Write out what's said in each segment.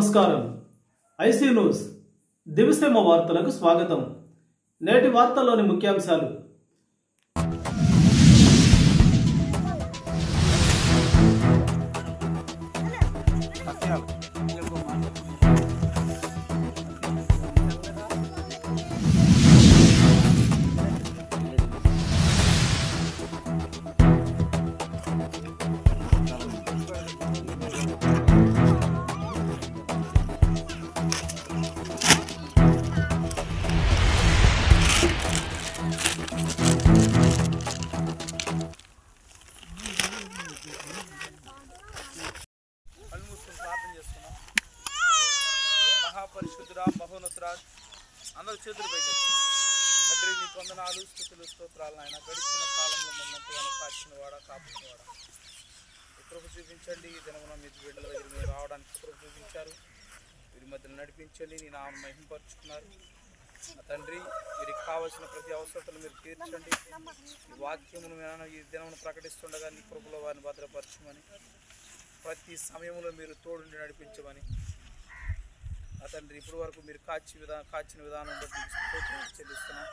నమస్కారం. IC news దివిసేమ వార్తలకు స్వాగతం. నేటి వార్తల్లోని ముఖ్యాంశాలు. మహాపరిశుద్ధుడా, మహోన్నతుడా, అందరూ చేతులు పైకి తండ్రి, నీకు వందనాలు, స్తుతులు, స్తోత్రాలు నాయన. గడిచిన కాలంలో మమ్మల్ని కాచిన వాడా, కాపుకున్న వాడా, కృప చూపించండి. ఈ దినమున మీ బిడ్డల దగ్గర మీరు రావడానికి కృప చూపించారు. వీరి మధ్యలో నడిపించండి. నీ నామం మహింపరుచుకున్నారు తండ్రి. వీరికి కావలసిన ప్రతి అవసరతలు మీరు తీర్చండి. ఈ వాక్యమును ఈ దినమును ప్రకటిస్తుండగా నీ కృపలో వారిని భద్రపరచమని, ప్రతి సమయంలో మీరు తోడుండి నడిపించమని తండ్రి. ఇప్పటి వరకు మీరు కాచిన విధానం బట్టి చెల్లిస్తున్నా.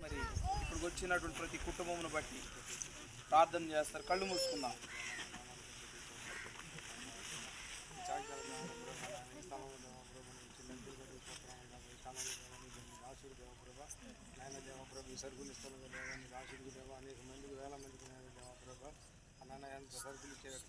మరి ఇప్పుడు వచ్చినటువంటి ప్రతి కుటుంబమును బట్టి ప్రార్థన చేస్తారు. కళ్ళు మూసుకుందాం. సరుకులు ఇస్తాను రాసుడికి దేవా, అనేక మందికి వేల మందికి దేవా అన్న ఎంత సరుకులు ఇచ్చేటట్లు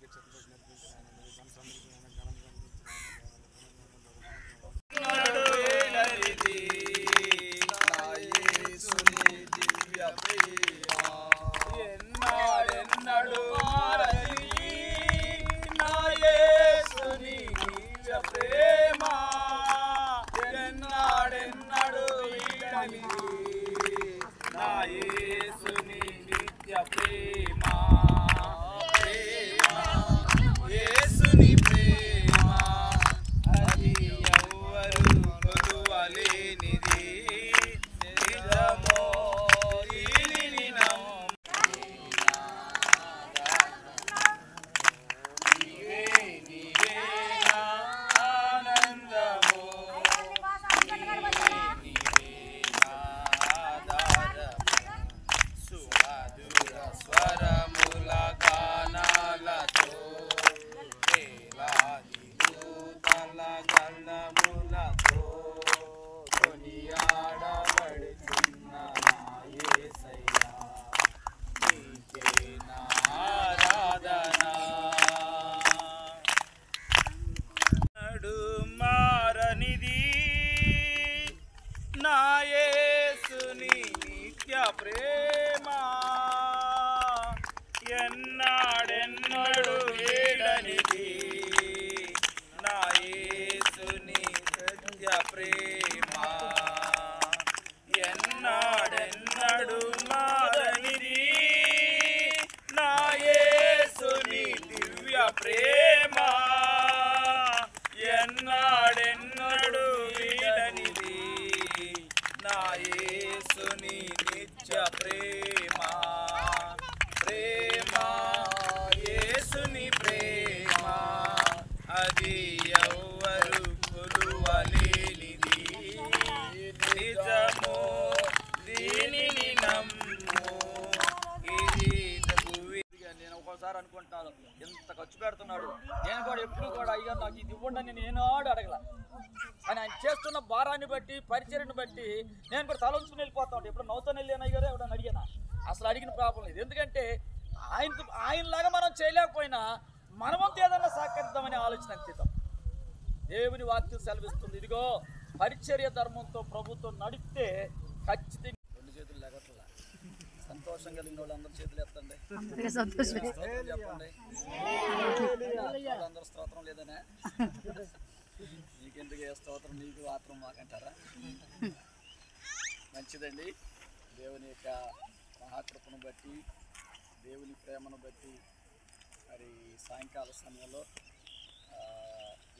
ప్రేమ ఎన్నాడెన్నడు వీడనిది నా యేసుని సత్య ప్రేమ ఎన్నాడెన్నడు మారనిది నా యేసుని దివ్య ప్రేమ ఎన్నాడెన్నడు వీడనిది నా యేసుని నిత్య ప్రేమ ప్రేమ యేసుని ప్రేమ అది ఎవ్వరు కొలువలేనిది నిజము దీనిని నమ్ము ఇది భూమి. నేను ఒక్కోసారి అనుకుంటున్నాను, ఎంత ఖర్చు పెడుతున్నాడు. నేను కూడా ఎప్పుడు కూడా అయ్యా నాకు ఇది ఇవ్వండి నేను ఏనాడు అడగల. అని ఆయన చేస్తున్న భారాన్ని బట్టి, పరిచర్ని బట్టి నేను కూడా తలంచుకుని వెళ్ళిపోతా ఉంటాను. ఎప్పుడు నవ్వుతాను వెళ్ళాను అయ్యారు ఎవడని అడిగాను. అసలు అడిగిన ప్రాబ్లం లేదు. ఎందుకంటే ఆయనలాగా మనం చేయలేకపోయినా మనమంతా ఏదన్నా సహకరిద్దామనే ఆలోచన అంకితం. దేవుని వాక్యం సెలవిస్తుంది. ఇదిగో పరిచర్య ధర్మంతో ప్రభుత్వం నడిపితే ఖచ్చితంగా. రెండు చేతులు లెగట్లా. సంతోషం కలిగిన వాళ్ళు అందరూ చేతులు ఎత్తండి, చెప్పండి. అందరూ స్తోత్రం లేదనే నీకెందుకు ఏ స్తోత్రం నీకు మాత్రం మాకంటారా? మంచిదండి. దేవుని యొక్క మహాకృపను బట్టి, దేవుని ప్రేమను బట్టి మరి సాయంకాల సమయంలో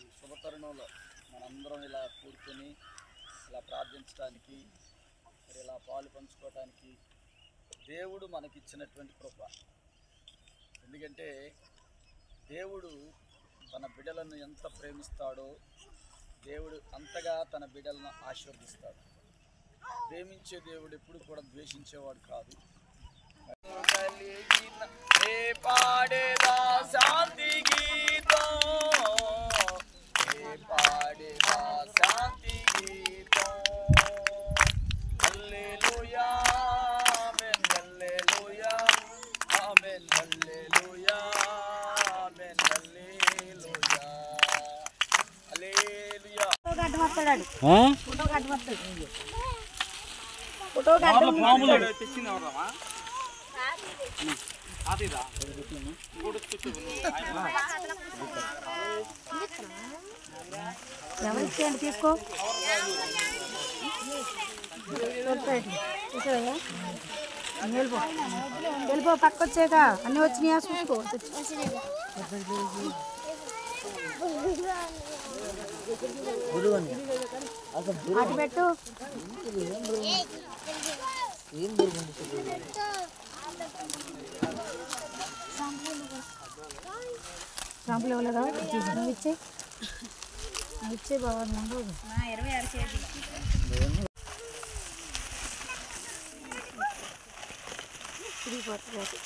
ఈ శుభతరుణంలో మనందరం ఇలా కూర్చొని ఇలా ప్రార్థించడానికి, మరి ఇలా పాలు పంచుకోవడానికి దేవుడు మనకిచ్చినటువంటి కృప. ఎందుకంటే దేవుడు తన బిడ్డలను ఎంత ప్రేమిస్తాడో దేవుడు అంతగా తన బిడ్డలను ఆశీర్వదిస్తాడు. ప్రేమించే దేవుడు ఎప్పుడు కూడా ద్వేషించేవాడు కాదు. పాడేదా శాంతి గీతం, పాడేదా శాంతి గీతం. హల్లెలూయా ఆమేన్, హల్లెలూయా ఆమేన్, హల్లెలూయా ఆమేన్, హల్లెలూయా హల్లెలూయా. ఎవరిచ్చేయండి తీసుకో. వెళ్ళిపో పక్క వచ్చాక అన్నీ వచ్చినాయా చూసుకో. అటు పెట్టు. షాంపులు ఇవ్వలేదా? నువ్వు ఇచ్చే బాగా 26 కేజీ తిరిగిపోతుంది.